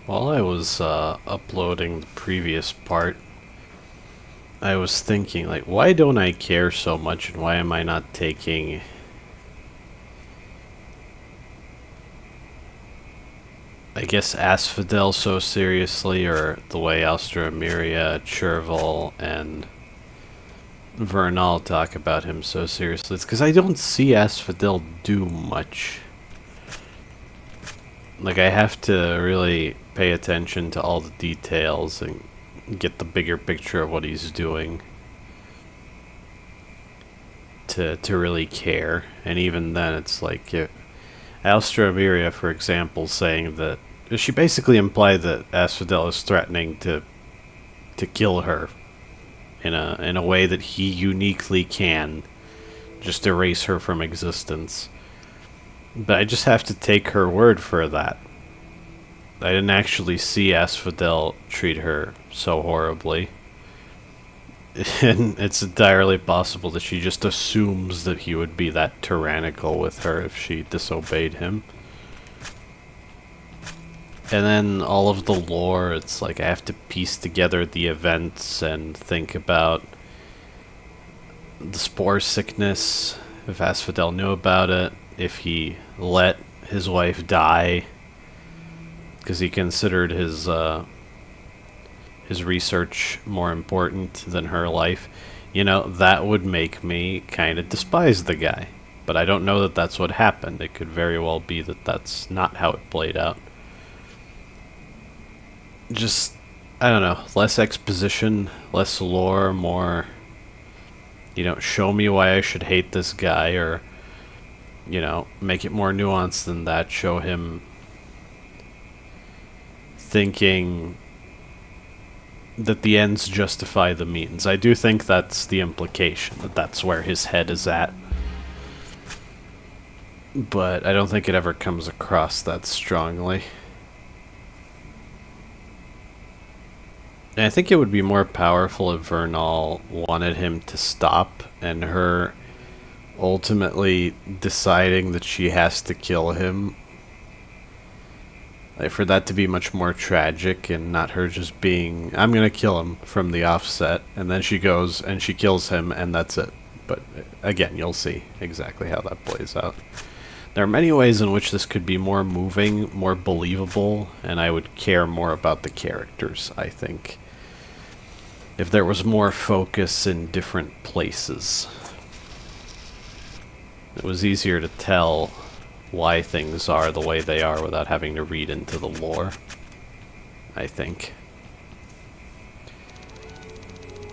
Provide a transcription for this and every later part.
While I was uploading the previous part, I was thinking, like, why don't I care so much and why am I not taking I guess Asphodel so seriously, or the way Alstroemeria, Chervil, and Vernal talk about him so seriously. It's because I don't see Asphodel do much. Like, I have to really pay attention to all the details and get the bigger picture of what he's doing to really care. And even then, it's like, Alstroemeria, for example, saying that she basically implied that Asphodel is threatening to kill her in a way that he uniquely can, just erase her from existence. But I just have to take her word for that. I didn't actually see Asphodel treat her so horribly. And it's entirely possible that she just assumes that he would be that tyrannical with her if she disobeyed him. And then all of the lore, it's like I have to piece together the events and think about the spore sickness, if Asphodel knew about it, if he let his wife die, because he considered his research more important than her life. You know, that would make me kind of despise the guy. But I don't know that that's what happened. It could very well be that that's not how it played out. Just, I don't know, less exposition, less lore, more, show me why I should hate this guy, or, make it more nuanced than that. Show him thinking that the ends justify the means. I do think that's the implication, that that's where his head is at. But I don't think it ever comes across that strongly. And I think it would be more powerful if Vernal wanted him to stop, and her ultimately deciding that she has to kill him. Like, for that to be much more tragic, and not her just being, I'm gonna kill him from the offset, and then she goes and she kills him, and that's it. But again, you'll see exactly how that plays out. There are many ways in which this could be more moving, more believable, and I would care more about the characters, I think, if there was more focus in different places. It was easier to tell why things are the way they are without having to read into the lore, I think.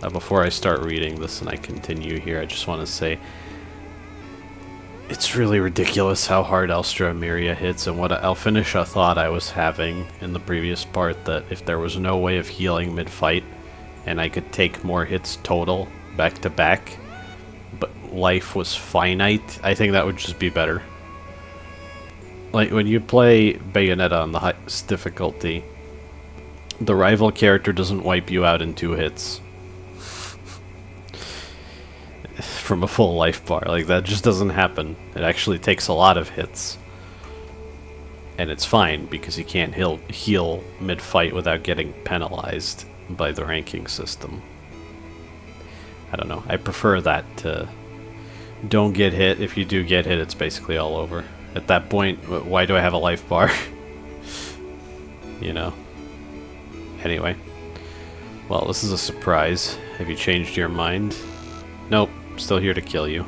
Before I start reading this and I continue here, I just want to say it's really ridiculous how hard Alstroemeria hits, and I'll finish a thought I was having in the previous part, that if there was no way of healing mid-fight, and I could take more hits total, back to back, but life was finite, I think that would just be better. Like, when you play Bayonetta on the highest difficulty, the rival character doesn't wipe you out in 2 hits. From a full life bar. Like, that just doesn't happen. It actually takes a lot of hits. And it's fine, because you can't heal mid-fight without getting penalized by the ranking system. I don't know. I prefer that to don't get hit. If you do get hit, it's basically all over. At that point, why do I have a life bar? Anyway. Well, this is a surprise. Have you changed your mind? Nope. Still here to kill you.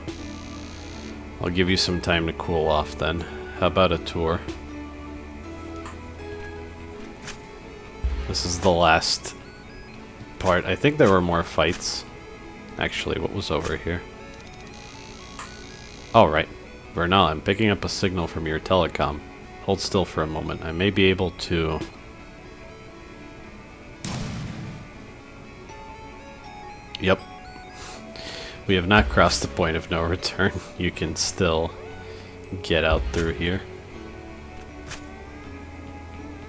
I'll give you some time to cool off then. How about a tour? This is the last part. I think there were more fights. Actually, what was over here? Oh, right. Vernal, I'm picking up a signal from your telecom. Hold still for a moment. I may be able to... Yep. We have not crossed the point of no return. You can still get out through here.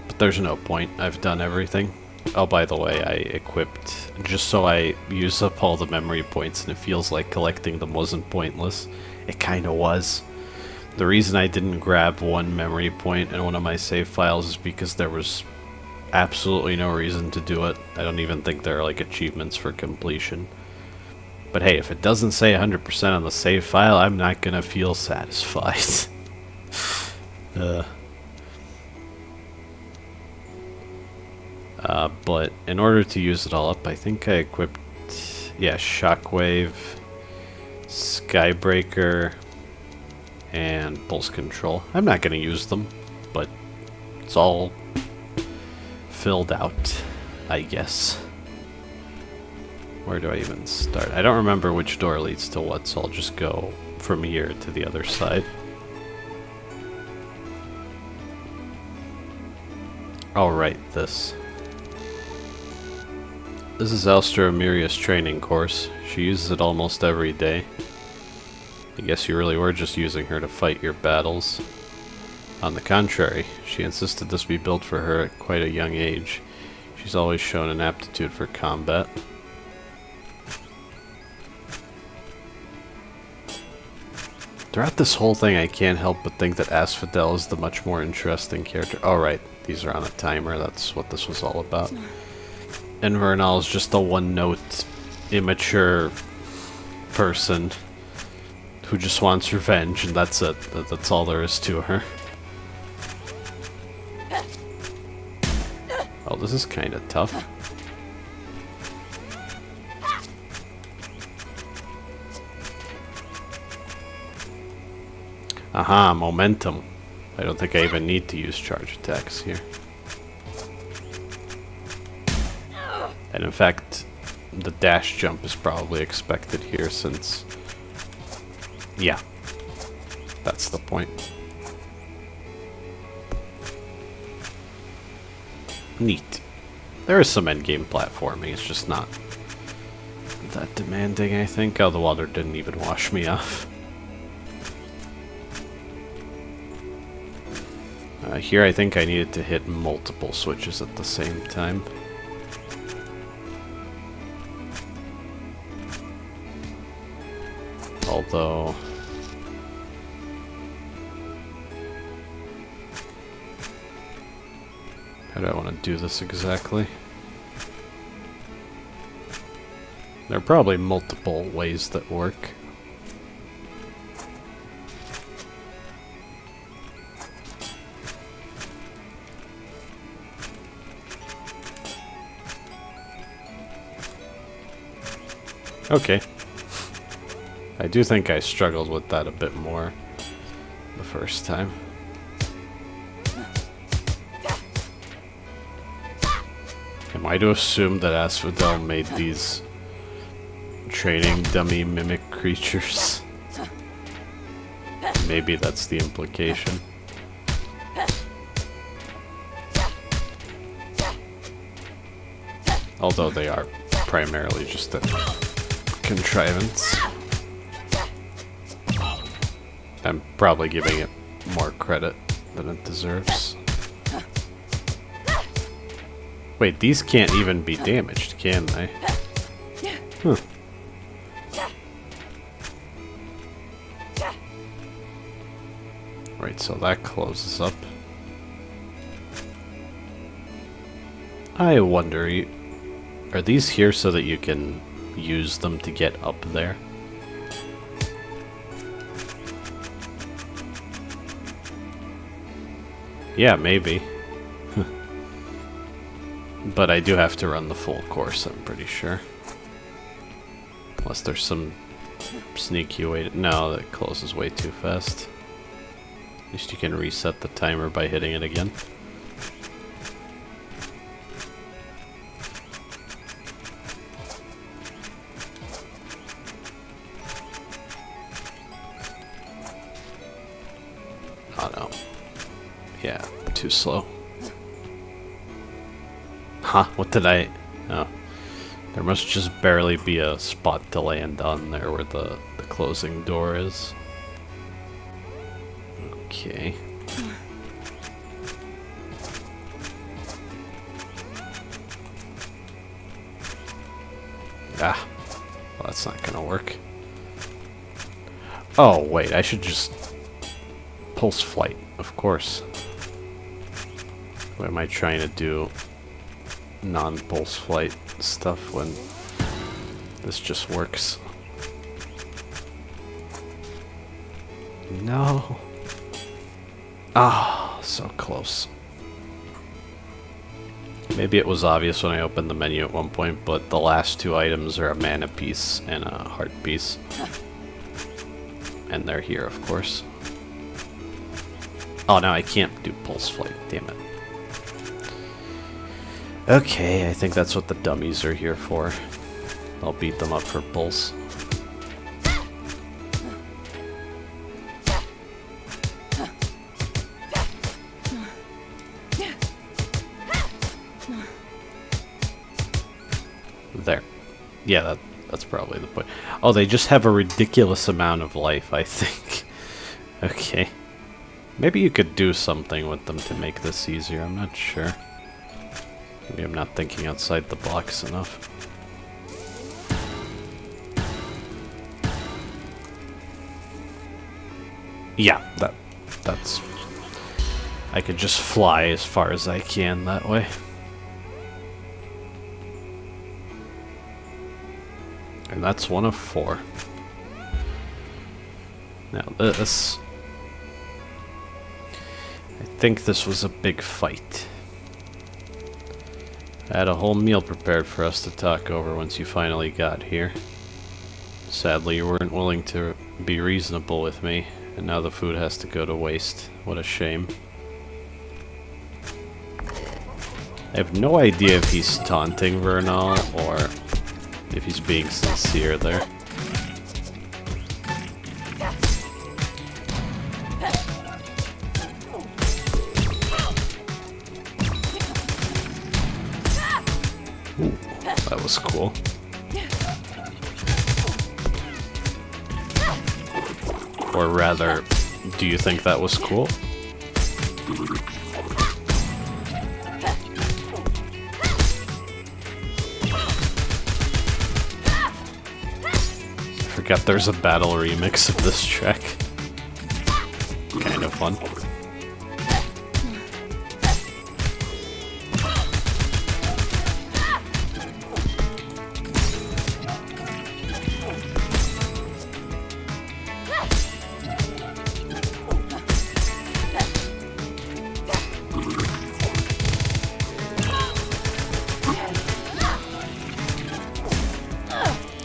But there's no point. I've done everything. Oh, by the way, I equipped... Just so I use up all the memory points, and it feels like collecting them wasn't pointless. It kinda was. The reason I didn't grab one memory point in one of my save files is because there was absolutely no reason to do it. I don't even think there are like achievements for completion. But hey, if it doesn't say 100% on the save file, I'm not gonna feel satisfied. But in order to use it all up, I think I equipped, yeah, Shockwave, Skybreaker, and Pulse Control. I'm not gonna use them, but it's all filled out, I guess. Where do I even start? I don't remember which door leads to what, so I'll just go from here to the other side. Alright, this. This is Alstra Amiria's training course. She uses it almost every day. I guess you really were just using her to fight your battles. On the contrary, she insisted this be built for her at quite a young age. She's always shown an aptitude for combat. Throughout this whole thing, I can't help but think that Asphodel is the much more interesting character. Oh, right. These are on a timer. That's what this was all about. And Vernal is just a one-note, immature person who just wants revenge, and that's it. That's all there is to her. Oh, this is kind of tough. Aha, momentum. I don't think I even need to use charge attacks here. And in fact, the dash jump is probably expected here since... yeah, that's the point. Neat. There is some endgame platforming, it's just not that demanding, I think. Oh, the water didn't even wash me off. Here I think I needed to hit multiple switches at the same time. Although... how do I want to do this exactly? There are probably multiple ways that work. Okay. I do think I struggled with that a bit more the first time. Am I to assume that Asphodel made these training dummy mimic creatures? Maybe that's the implication. Although they are primarily just a contrivance. I'm probably giving it more credit than it deserves. Wait, these can't even be damaged, can they? Huh. Right, so that closes up. I wonder, are these here so that you can use them to get up there? Yeah, maybe. But I do have to run the full course, I'm pretty sure. Unless there's some sneaky way to... no, that closes way too fast. At least you can reset the timer by hitting it again. Oh no. Yeah, too slow. Huh? What did I... oh. There must just barely be a spot to land on there where the closing door is. Okay. Ah. Well, that's not gonna work. Oh, wait, I should just... pulse flight, of course. What am I trying to do? non-pulse flight stuff when this just works. No. Ah, so close. Maybe it was obvious when I opened the menu at one point, but the last two items are a mana piece and a heart piece. And they're here, of course. Oh, now I can't do pulse flight, damn it. Okay, I think that's what the dummies are here for. I'll beat them up for pulse. There. Yeah, that's probably the point. Oh, they just have a ridiculous amount of life, I think. Okay. Maybe you could do something with them to make this easier, I'm not sure. Maybe I'm not thinking outside the box enough. Yeah, that's... I could just fly as far as I can that way. And that's one of 4. Now this... I think this was a big fight. I had a whole meal prepared for us to talk over once you finally got here. Sadly, you weren't willing to be reasonable with me, and now the food has to go to waste. What a shame. I have no idea if he's taunting Vernal or if he's being sincere there. Ooh, that was cool. Or rather, do you think that was cool? Forgot there's a battle remix of this track. Kind of fun.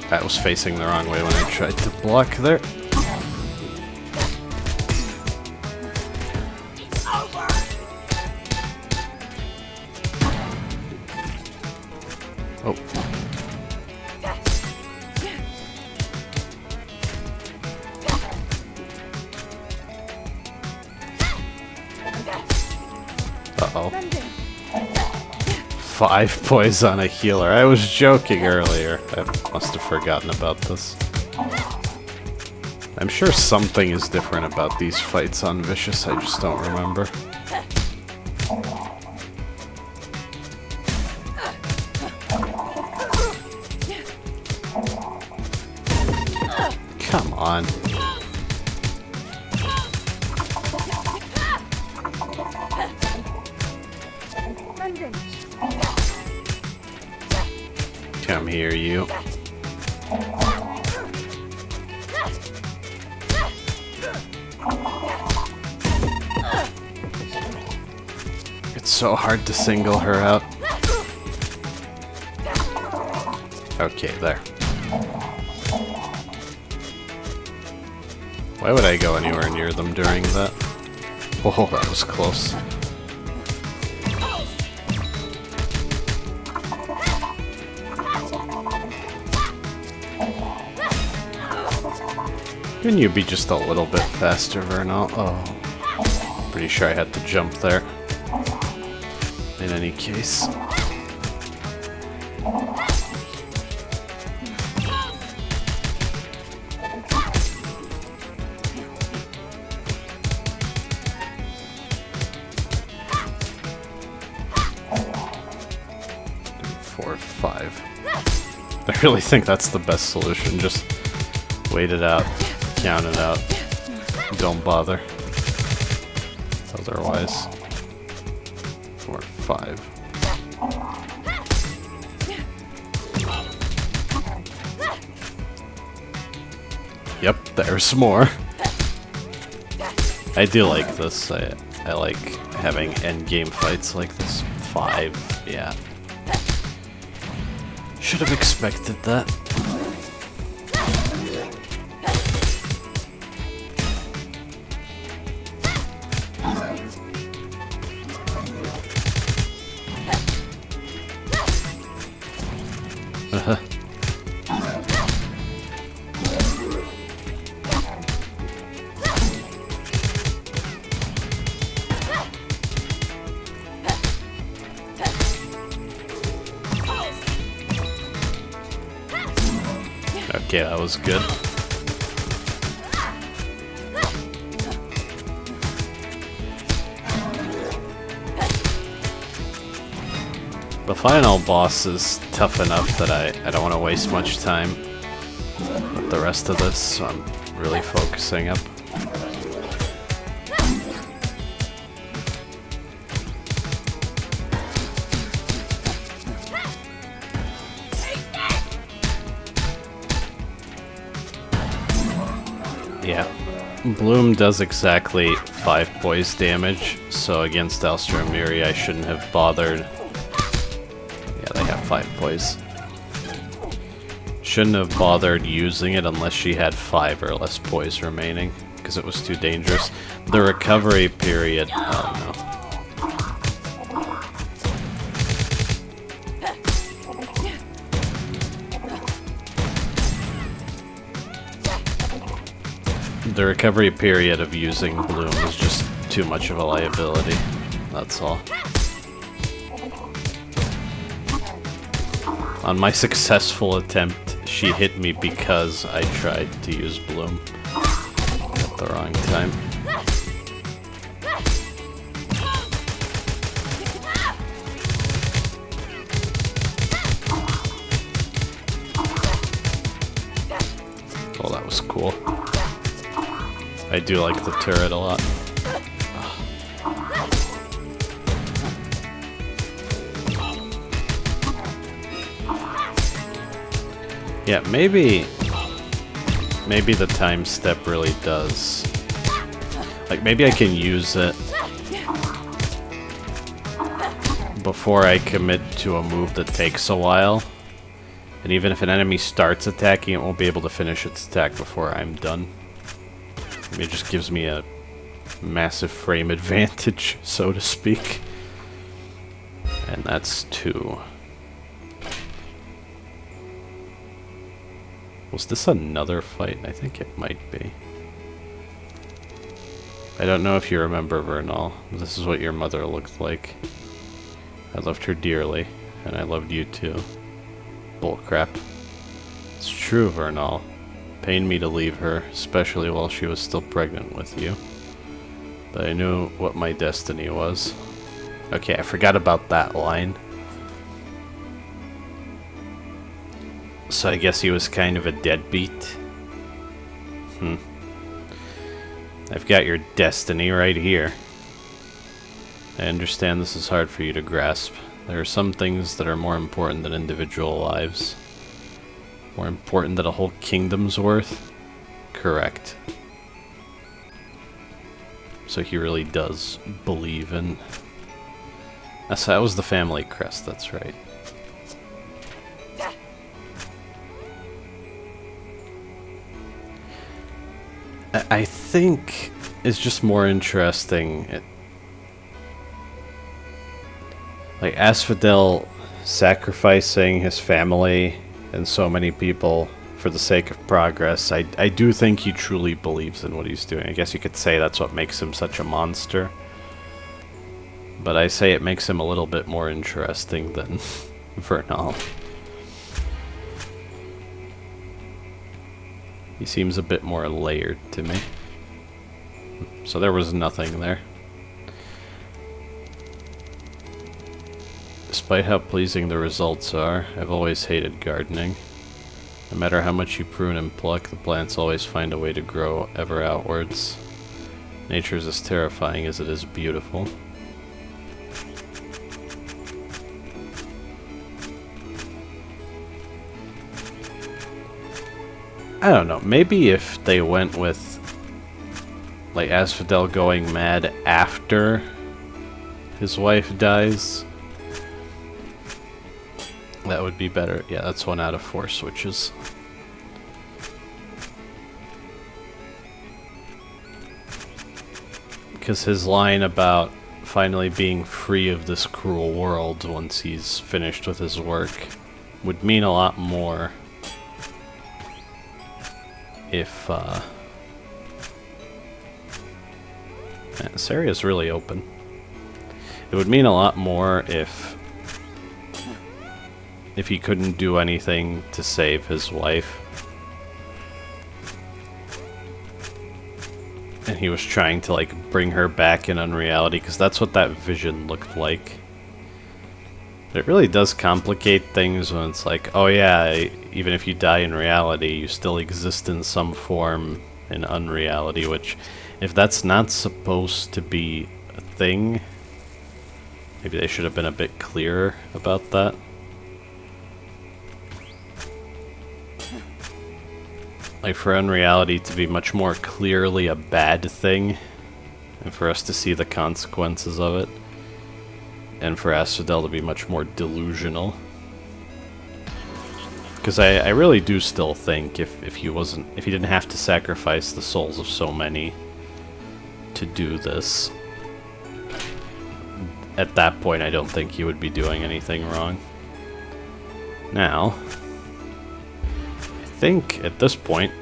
I was facing the wrong way when I tried to block there. Oh. Uh-oh. 5 poise on a healer. I was joking earlier. I must have forgotten about this. I'm sure something is different about these fights on Vicious, I just don't remember. Come on. Come here, you. It's so hard to single her out. Okay, there. Why would I go anywhere near them during that? Oh, that was close. Couldn't you be just a little bit faster, Vernal? Oh, pretty sure I had to jump there. In any case. Four, 5. I really think that's the best solution. Just wait it out. Count it out. Don't bother. Otherwise. 4, 5. Yep, there's more. I do like this. I like having endgame fights like this. 5, yeah. Should have expected that. Okay, that was good. The final boss is tough enough that I don't want to waste much time with the rest of this, so I'm really focusing up. Yeah, Bloom does exactly 5 poise damage, so against Alstramiri I shouldn't have bothered. Yeah, they have 5 poise. Shouldn't have bothered using it unless she had 5 or less poise remaining, because it was too dangerous. The recovery period, oh no. The recovery period of using Bloom is just too much of a liability, that's all. On my successful attempt, she hit me because I tried to use Bloom at the wrong time. Oh, that was cool. I do like the turret a lot. Yeah, maybe the time step really does. Like, maybe I can use it before I commit to a move that takes a while. And even if an enemy starts attacking, it won't be able to finish its attack before I'm done. It just gives me a massive frame advantage, so to speak. And that's 2. Was this another fight? I think it might be. I don't know if you remember Vernal. This is what your mother looked like. I loved her dearly, and I loved you too. Bullcrap. It's true, Vernal. Pained me to leave her, especially while she was still pregnant with you. But I knew what my destiny was. Okay, I forgot about that line. So I guess he was kind of a deadbeat. I've got your destiny right here. I understand this is hard for you to grasp. There are some things that are more important than individual lives. More important than a whole kingdom's worth? Correct. So he really does believe in... That was the family crest, that's right. I think it's just more interesting. Like Asphodel sacrificing his family and so many people for the sake of progress. I do think he truly believes in what he's doing. I guess you could say that's what makes him such a monster. But I say it makes him a little bit more interesting than Vernal. He seems a bit more layered to me. So there was nothing there. Despite how pleasing the results are, I've always hated gardening. No matter how much you prune and pluck, the plants always find a way to grow ever outwards. Nature is as terrifying as it is beautiful. I don't know, maybe if they went with like Asphodel going mad after his wife dies, that would be better. Yeah, that's 1 out of 4 switches. Because his line about finally being free of this cruel world once he's finished with his work would mean a lot more if, man, this area's really open. It would mean a lot more if he couldn't do anything to save his wife. And he was trying to, like, bring her back in unreality, because that's what that vision looked like. It really does complicate things when it's like, oh yeah, even if you die in reality, you still exist in some form in unreality, which, if that's not supposed to be a thing, maybe they should have been a bit clearer about that. Like, for unreality to be much more clearly a bad thing, and for us to see the consequences of it, and for Asphodel to be much more delusional. Because I really do still think if he didn't have to sacrifice the souls of so many to do this, at that point I don't think he would be doing anything wrong. Now, I think at this point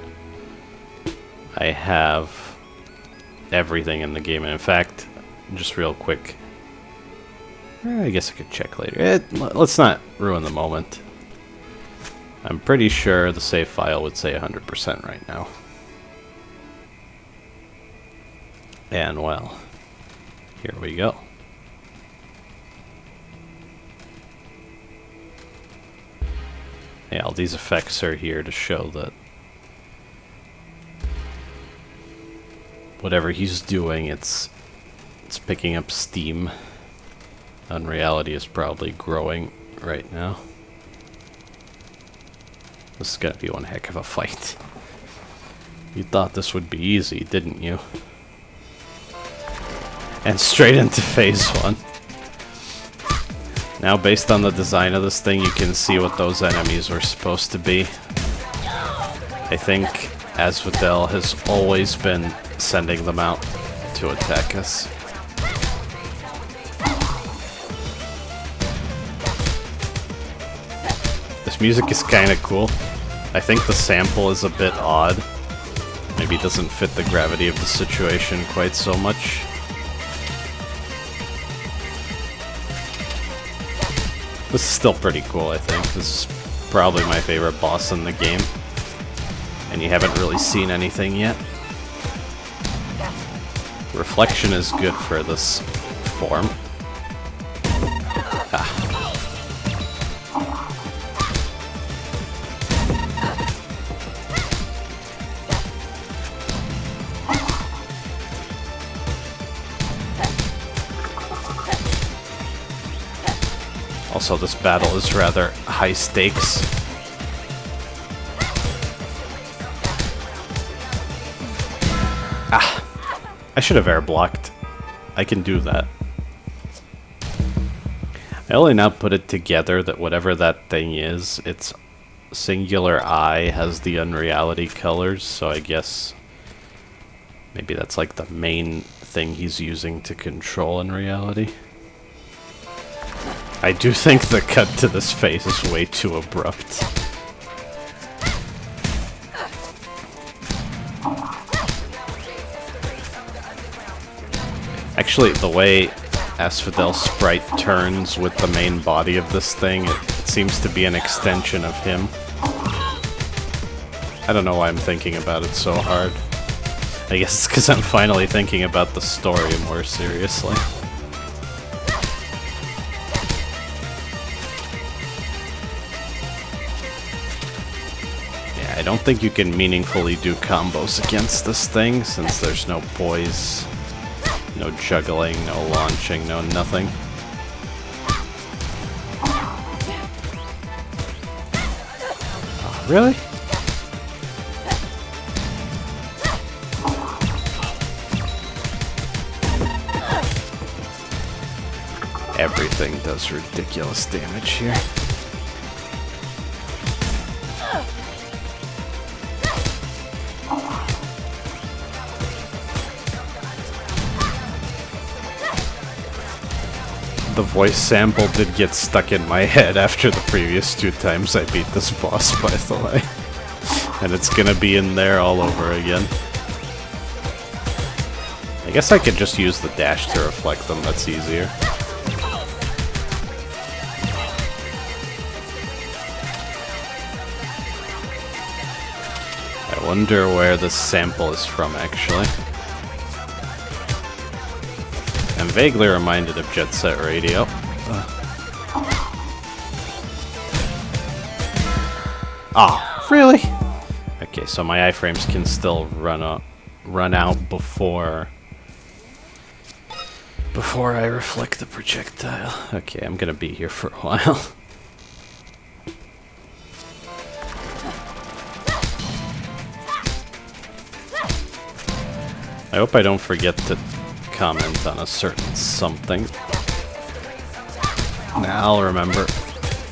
I have everything in the game, and in fact, just real quick, I guess I could check later. Let's not ruin the moment. I'm pretty sure the save file would say 100% right now. And well, here we go. Yeah, all these effects are here to show that whatever he's doing, it's picking up steam. Unreality is probably growing right now. This is gonna be one heck of a fight. You thought this would be easy, didn't you? And straight into phase 1. Now, based on the design of this thing, you can see what those enemies were supposed to be. I think Asphodel has always been sending them out to attack us. This music is kind of cool. I think the sample is a bit odd. Maybe it doesn't fit the gravity of the situation quite so much. This is still pretty cool, I think. This is probably my favorite boss in the game. And you haven't really seen anything yet. Reflection is good for this form. Ah. Also, this battle is rather high stakes. Ah! I should have air blocked. I can do that. I only now put it together that whatever that thing is, its singular eye has the unreality colors, so I guess maybe that's like the main thing he's using to control unreality. I do think the cut to this face is way too abrupt. Actually, the way Asphodel's sprite turns with the main body of this thing, it seems to be an extension of him. I don't know why I'm thinking about it so hard. I guess it's because I'm finally thinking about the story more seriously. I don't think you can meaningfully do combos against this thing, since there's no poise, no juggling, no launching, no nothing. Oh, really? Everything does ridiculous damage here. The voice sample did get stuck in my head after the previous 2 times I beat this boss, by the way. And it's gonna be in there all over again. I guess I could just use the dash to reflect them, that's easier. I wonder where this sample is from, actually. I'm vaguely reminded of Jet Set Radio. Ah, really? Okay, so my iframes can still run out before I reflect the projectile. Okay, I'm gonna be here for a while. I hope I don't forget to comment on a certain something. Nah, I'll remember.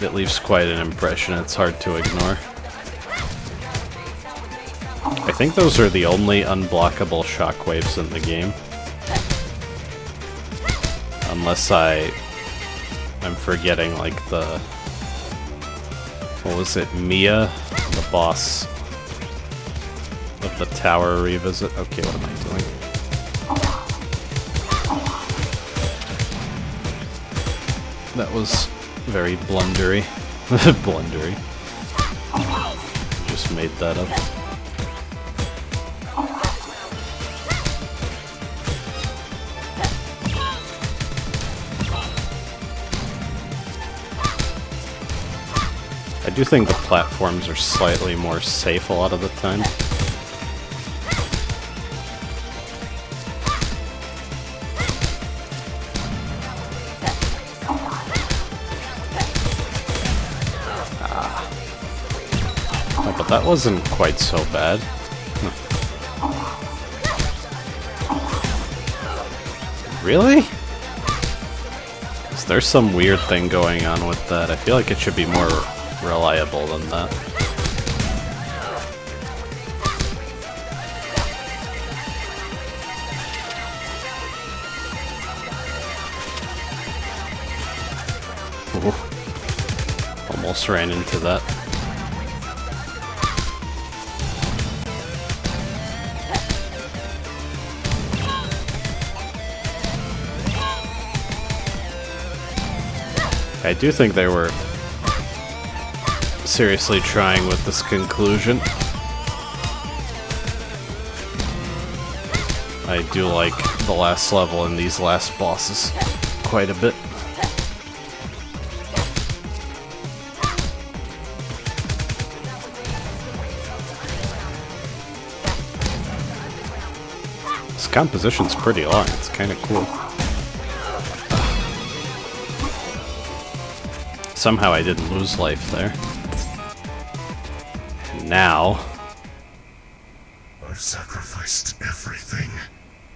It leaves quite an impression, it's hard to ignore. I think those are the only unblockable shockwaves in the game. Unless I'm forgetting, like, the... What was it? Mia? The boss of the tower revisit? Okay, what am I doing? That was very blundery. Blundery. Just made that up. I do think the platforms are slightly more safe a lot of the time. Oh, but that wasn't quite so bad. Really? Is there some weird thing going on with that? I feel like it should be more reliable than that. Ooh. Almost ran into that. I do think they were seriously trying with this conclusion. I do like the last level and these last bosses quite a bit. This composition's pretty long, it's kind of cool. Somehow I didn't lose life there. And now... I've sacrificed everything.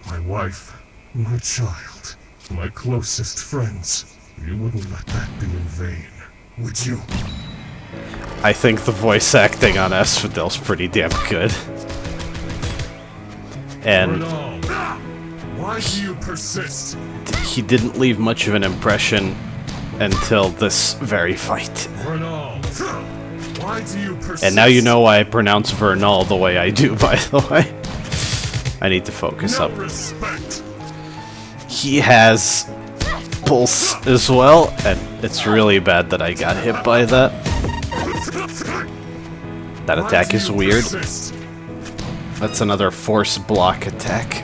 My wife, my child, my closest friends. You wouldn't let that be in vain, would you? I think the voice acting on Asphodel's pretty damn good. And... Why do you persist? He didn't leave much of an impression until this very fight. Why do you persist? And now you know why I pronounce Vernal the way I do, by the way. I need to focus up. Respect. He has pulse as well, and it's really bad that I got hit by that. That attack is weird. That's another force block attack.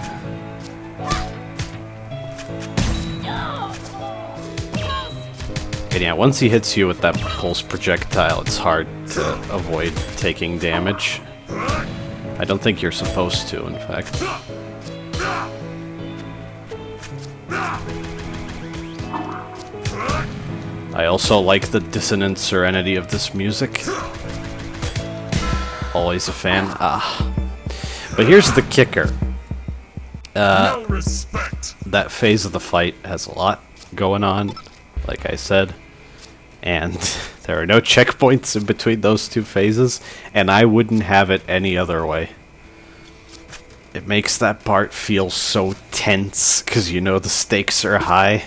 And yeah, once he hits you with that pulse projectile, it's hard to avoid taking damage. I don't think you're supposed to, in fact. I also like the dissonant serenity of this music. Always a fan. But here's the kicker. That phase of the fight has a lot going on. like I said. And there are no checkpoints in between those two phases, and I wouldn't have it any other way. It makes that part feel so tense, because you know the stakes are high.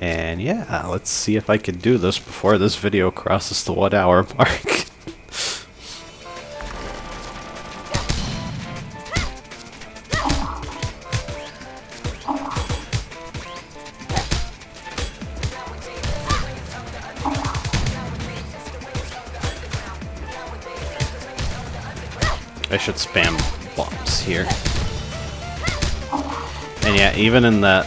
And yeah, let's see if I can do this before this video crosses the 1 hour mark. I should spam bombs here. And yeah, even in that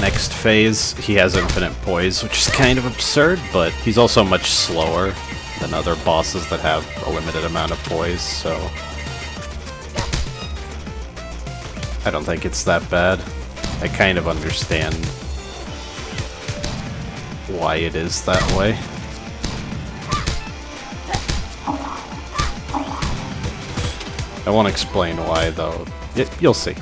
next phase, he has infinite poise, which is kind of absurd, but he's also much slower than other bosses that have a limited amount of poise, so I don't think it's that bad. I kind of understand why it is that way. I won't explain why, though. You'll see.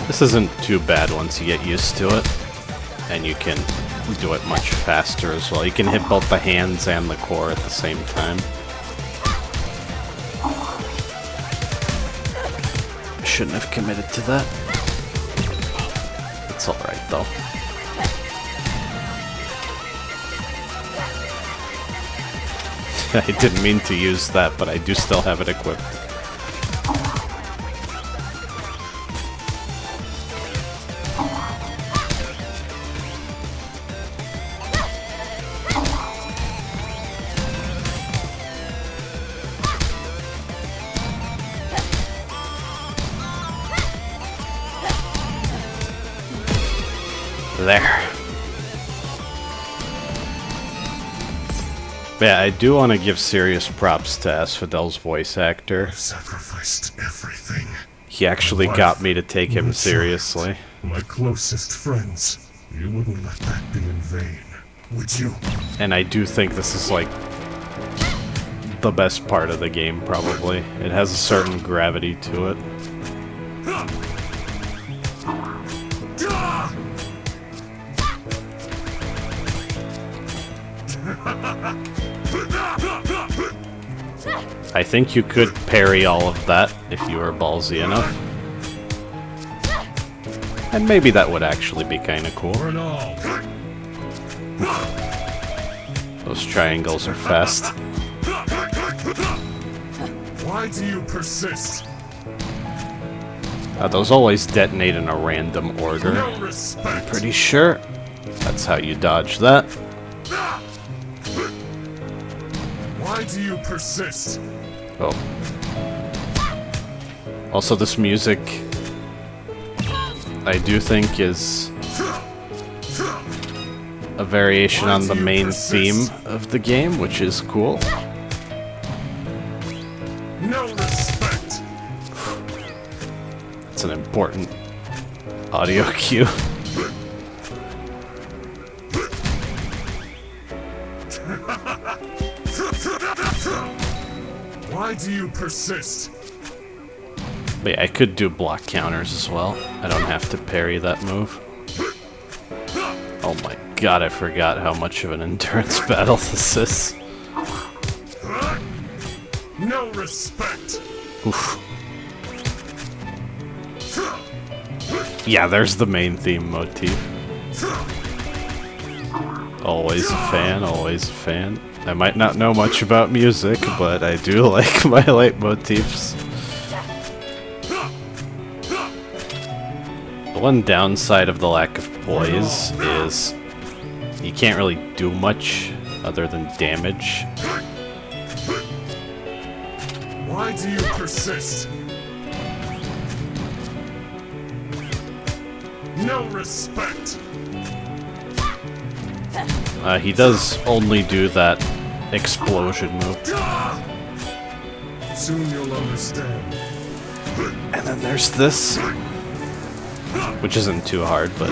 This isn't too bad once you get used to it, and you can do it much faster as well. You can hit both the hands and the core at the same time. Shouldn't have committed to that. It's alright though. I didn't mean to use that, but I do still have it equipped. There. Yeah, I do want to give serious props to Asphodel's voice actor. I sacrificed everything. He actually got me to take him my seriously. child, my closest friends. You wouldn't let that be in vain, would you? And I do think this is like the best part of the game, probably. It has a certain gravity to it. I think you could parry all of that if you were ballsy enough. And maybe that would actually be kinda cool. Those triangles are fast. Why do you persist? Those always detonate in a random order. No respect. I'm pretty sure that's how you dodge that. Why do you persist? Oh. Also, this music, I do think, is a variation on the main theme of the game, which is cool. No respect. It's an important audio cue. Why do you persist? But yeah, I could do block counters as well. I don't have to parry that move. Oh my god, I forgot how much of an endurance battle this is. No respect. Oof. Yeah, there's the main theme motif. Always a fan, always a fan. I might not know much about music, but I do like my leitmotifs. The one downside of the lack of poise is you can't really do much other than damage. Why do you persist? No respect. He does only do that explosion move. Soon you'll understand. And then there's this, which isn't too hard, but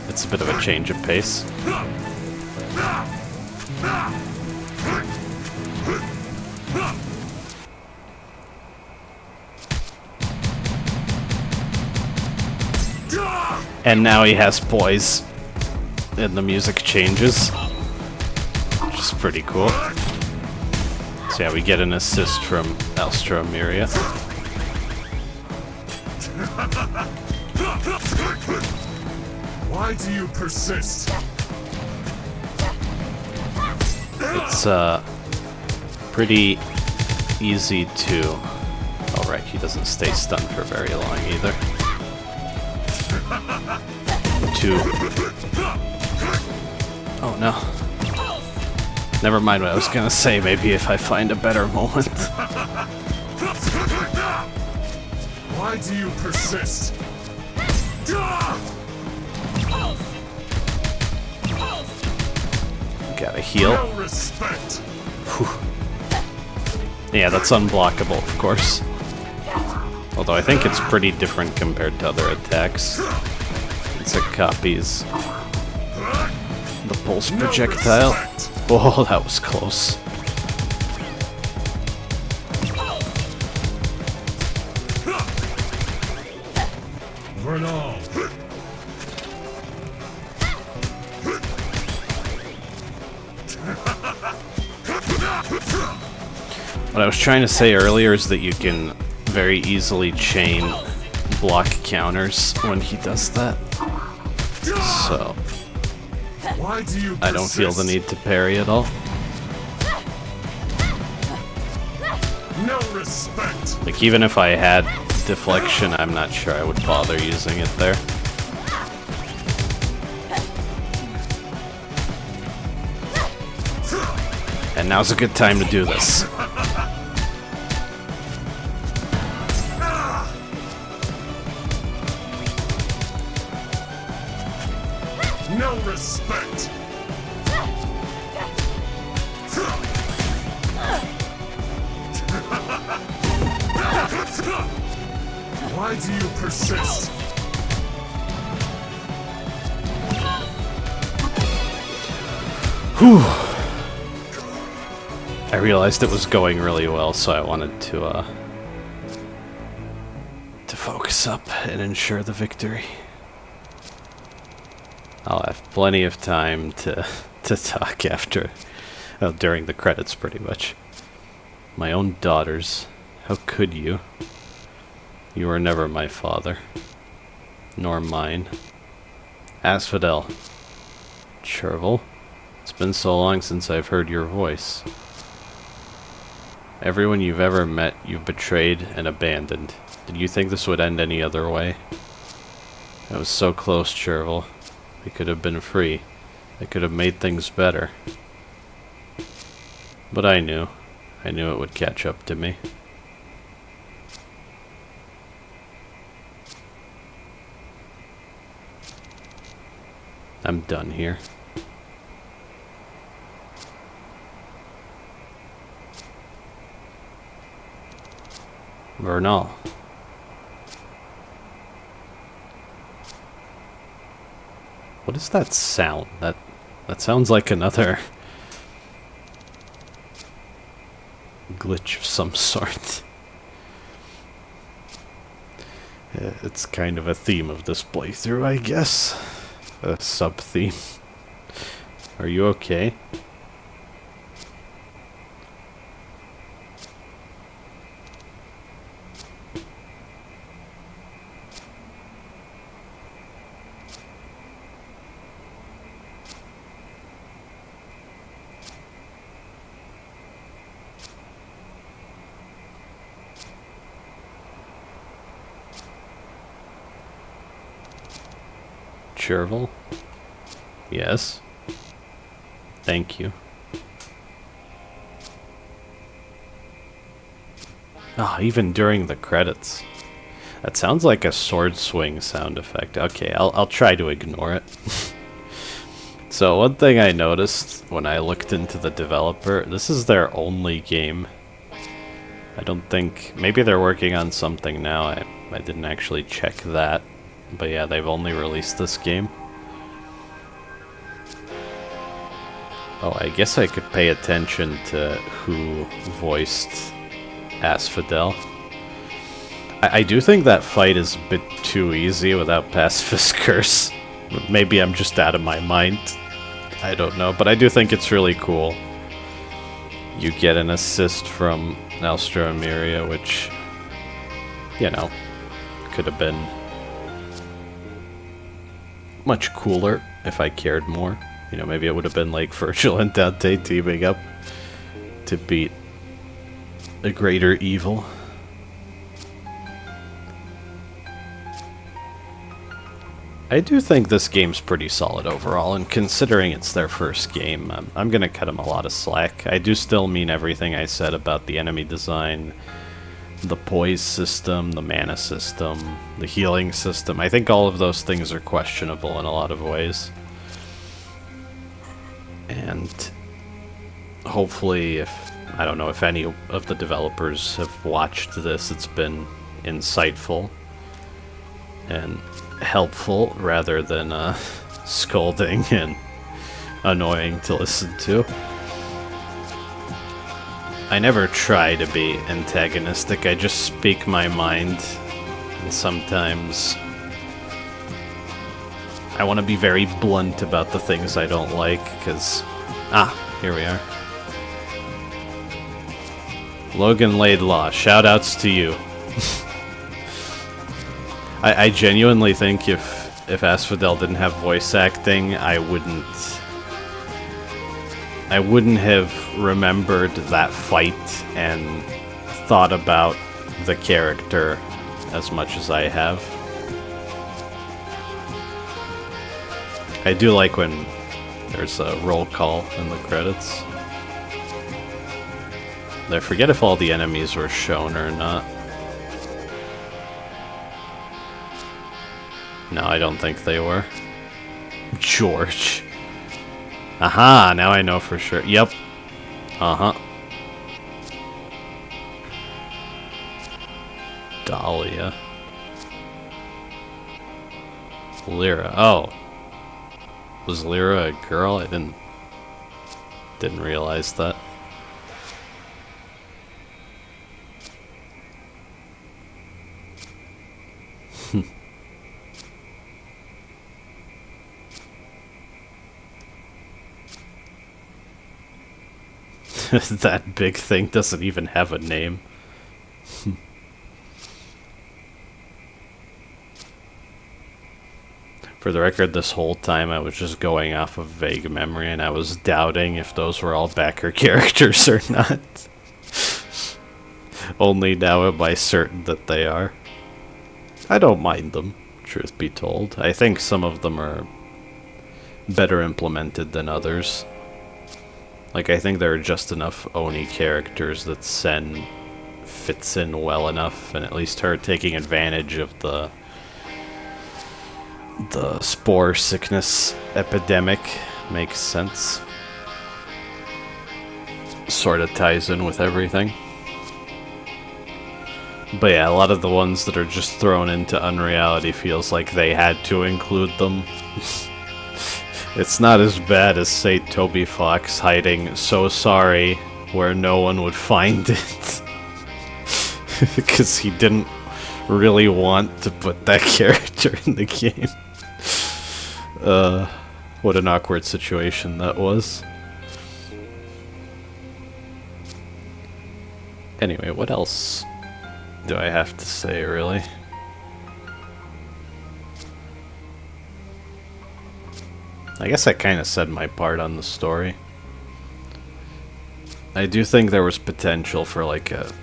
it's a bit of a change of pace. And now he has poise, and the music changes, which is pretty cool. So yeah, we get an assist from Alstroemiria. Why do you persist? It's pretty easy to... Oh right, he doesn't stay stunned for very long either. Oh no. Never mind what I was gonna say, maybe if I find a better moment. Why do you persist? Gotta heal. No respect. Whew. Yeah, that's unblockable, of course. Although I think it's pretty different compared to other attacks. Since it copies the pulse projectile. Oh, that was close. Vernal. What I was trying to say earlier is that you can very easily chain block counters when he does that. So Why do you persist? I don't feel the need to parry at all. No respect. Like, even if I had deflection, I'm not sure I would bother using it there. And now's a good time to do this. No respect. Why do you persist? Whew. I realized it was going really well, so I wanted to focus up and ensure the victory. I'll have plenty of time to talk after, well, during the credits, pretty much. My own daughters, how could you? You were never my father, nor mine. Asphodel, Chervil, it's been so long since I've heard your voice. Everyone you've ever met, you've betrayed and abandoned. Did you think this would end any other way? I was so close, Chervil. We could have been free. I could have made things better. But I knew it would catch up to me. I'm done here. Vernal. What is that sound? That sounds like another glitch of some sort. It's kind of a theme of this playthrough, I guess. A sub-theme. Are you okay? Chervil? Yes. Thank you. Ah, even during the credits. That sounds like a sword swing sound effect. Okay, I'll try to ignore it. So one thing I noticed when I looked into the developer, this is their only game. I don't think... maybe they're working on something now. I didn't actually check that. But yeah, they've only released this game. Oh, I guess I could pay attention to who voiced Asphodel. I do think that fight is a bit too easy without Pacifist Curse. Maybe I'm just out of my mind. I don't know, but I do think it's really cool. You get an assist from Alstroemeria, which, you know, could have been much cooler if I cared more. You know, maybe it would have been like Virgil and Dante teaming up to beat a greater evil. I do think this game's pretty solid overall, and considering it's their first game, I'm gonna cut them a lot of slack. I do still mean everything I said about the enemy design, the poise system, the mana system, the healing system. I think all of those things are questionable in a lot of ways. And hopefully, I don't know if any of the developers have watched this, it's been insightful and helpful rather than scolding and annoying to listen to. I never try to be antagonistic, I just speak my mind, and sometimes I want to be very blunt about the things I don't like, because... here we are. Logan Laidlaw, shoutouts to you. I genuinely think if Asphodel didn't have voice acting, I wouldn't have remembered that fight and thought about the character as much as I have. I do like when there's a roll call in the credits. I forget if all the enemies were shown or not. No, I don't think they were. George. Aha, now I know for sure. Yep. Uh-huh. Dahlia. Lyra. Oh. Was Lyra a girl? I didn't realize that. That big thing doesn't even have a name. For the record, this whole time I was just going off of vague memory and I was doubting if those were all backer characters or not. Only now am I certain that they are. I don't mind them, truth be told. I think some of them are better implemented than others. Like, I think there are just enough Oni characters that Sen fits in well enough, and at least her taking advantage of the spore sickness epidemic makes sense. Sort of ties in with everything. But yeah, a lot of the ones that are just thrown into Unreality feels like they had to include them. It's not as bad as, say, Toby Fox hiding "so sorry" where no one would find it. Because he didn't really want to put that character in the game. What an awkward situation that was. Anyway, what else do I have to say, really? I guess I kind of said my part on the story. I do think there was potential for like a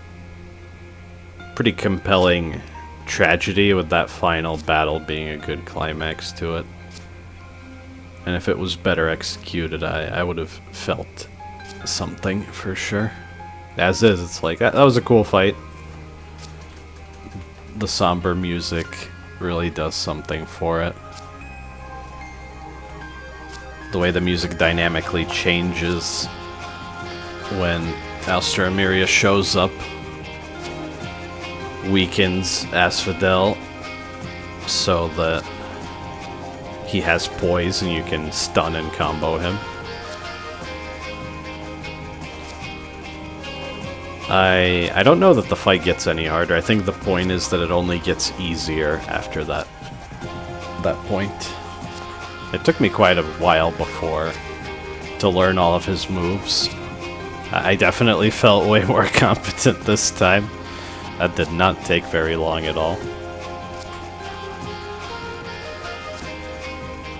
pretty compelling tragedy with that final battle being a good climax to it. And if it was better executed, I would have felt something for sure. As is, it's like, that was a cool fight. The somber music really does something for it. the way the music dynamically changes when Alstramiria shows up weakens Asphodel so that he has poise and you can stun and combo him. I don't know that the fight gets any harder. I think the point is that it only gets easier after that point. It took me quite a while before to learn all of his moves. I definitely felt way more competent this time. That did not take very long at all.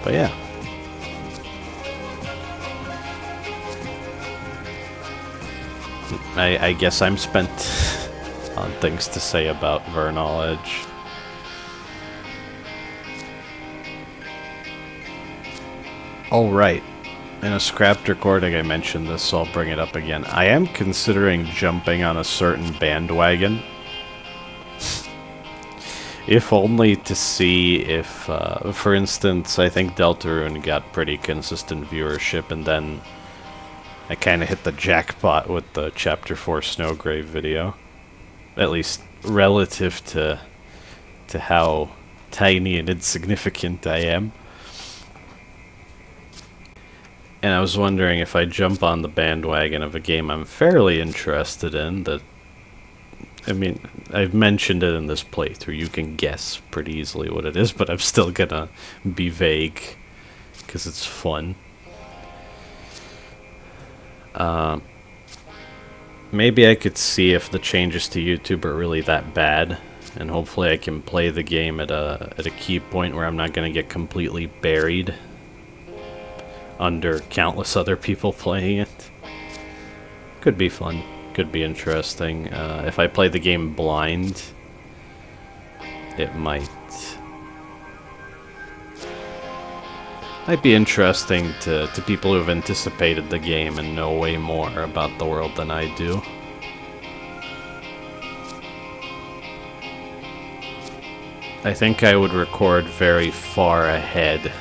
But yeah. I guess I'm spent on things to say about Vernal Edge. Alright, in a scrapped recording I mentioned this, so I'll bring it up again. I am considering jumping on a certain bandwagon. If only to see if, for instance, I think Deltarune got pretty consistent viewership, and then I kind of hit the jackpot with the Chapter 4 Snowgrave video. At least relative to how tiny and insignificant I am. And I was wondering if I jump on the bandwagon of a game I'm fairly interested in that... I mean, I've mentioned it in this playthrough. You can guess pretty easily what it is, but I'm still gonna be vague because it's fun. Maybe I could see if the changes to YouTube are really that bad, and hopefully I can play the game at a key point where I'm not gonna get completely buried under countless other people playing it. Could be fun. Could be interesting. If I play the game blind, it might be interesting to people who have anticipated the game and know way more about the world than I do. I think I would record very far ahead.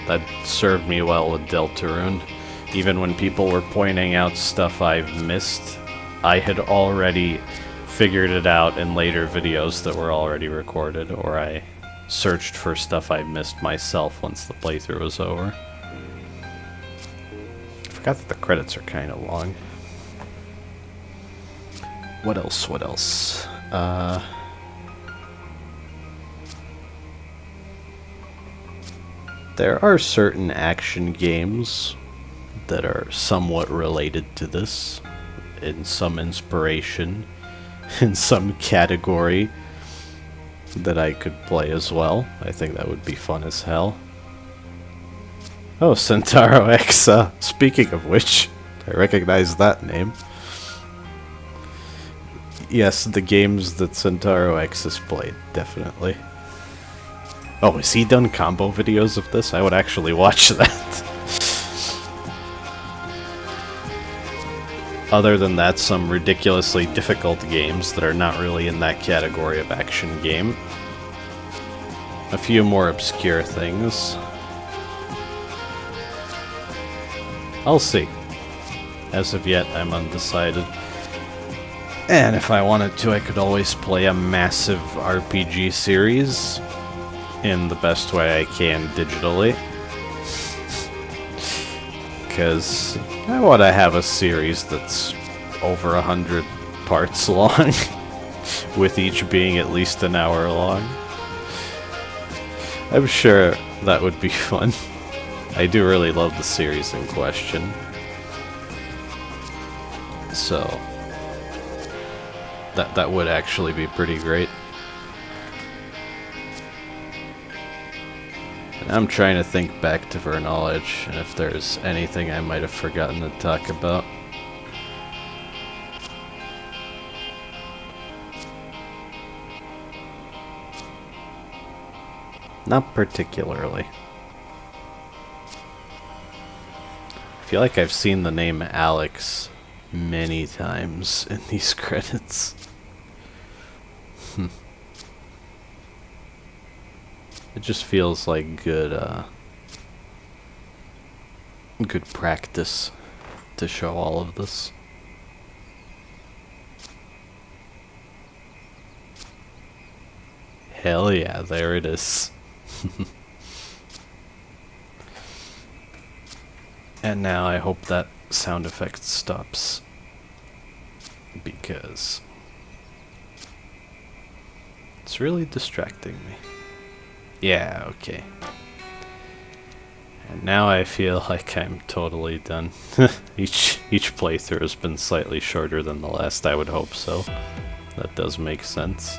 That served me well with Deltarune. Even when people were pointing out stuff I've missed, I had already figured it out in later videos that were already recorded, or I searched for stuff I missed myself once the playthrough was over. I forgot that the credits are kind of long. What else? What else? There are certain action games that are somewhat related to this, in some inspiration, in some category that I could play as well. I think that would be fun as hell. Oh, Centauro X. Speaking of which, I recognize that name. Yes, the games that Centauro X has played, definitely. Oh, has he done combo videos of this? I would actually watch that. Other than that, some ridiculously difficult games that are not really in that category of action game. A few more obscure things. I'll see. As of yet, I'm undecided. And if I wanted to, I could always play a massive RPG series in the best way I can digitally. Because I want to have a series that's over 100 parts long, with each being at least an hour long. I'm sure that would be fun. I do really love the series in question. So, that would actually be pretty great. And I'm trying to think back to Vernal Edge, and if there's anything I might have forgotten to talk about. Not particularly. I feel like I've seen the name Alex many times in these credits. It just feels like good good practice to show all of this. Hell yeah, there it is. And now I hope that sound effect stops, because it's really distracting me. Yeah, okay. And now I feel like I'm totally done. Each playthrough has been slightly shorter than the last, I would hope so. That does make sense.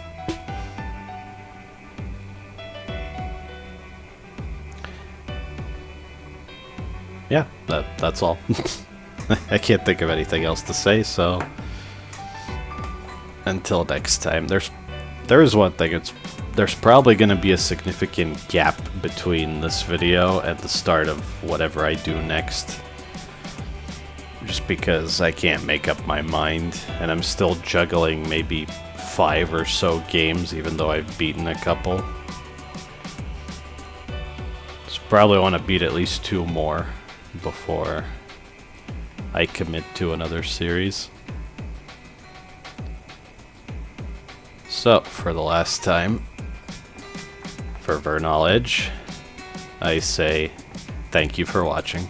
Yeah, that's all. I can't think of anything else to say, so until next time. There is one thing. There's probably going to be a significant gap between this video and the start of whatever I do next. Just because I can't make up my mind, and I'm still juggling maybe 5 or so games, even though I've beaten a couple. So probably want to beat at least 2 more before I commit to another series. So, for the last time, for Vernal Edge, I say thank you for watching.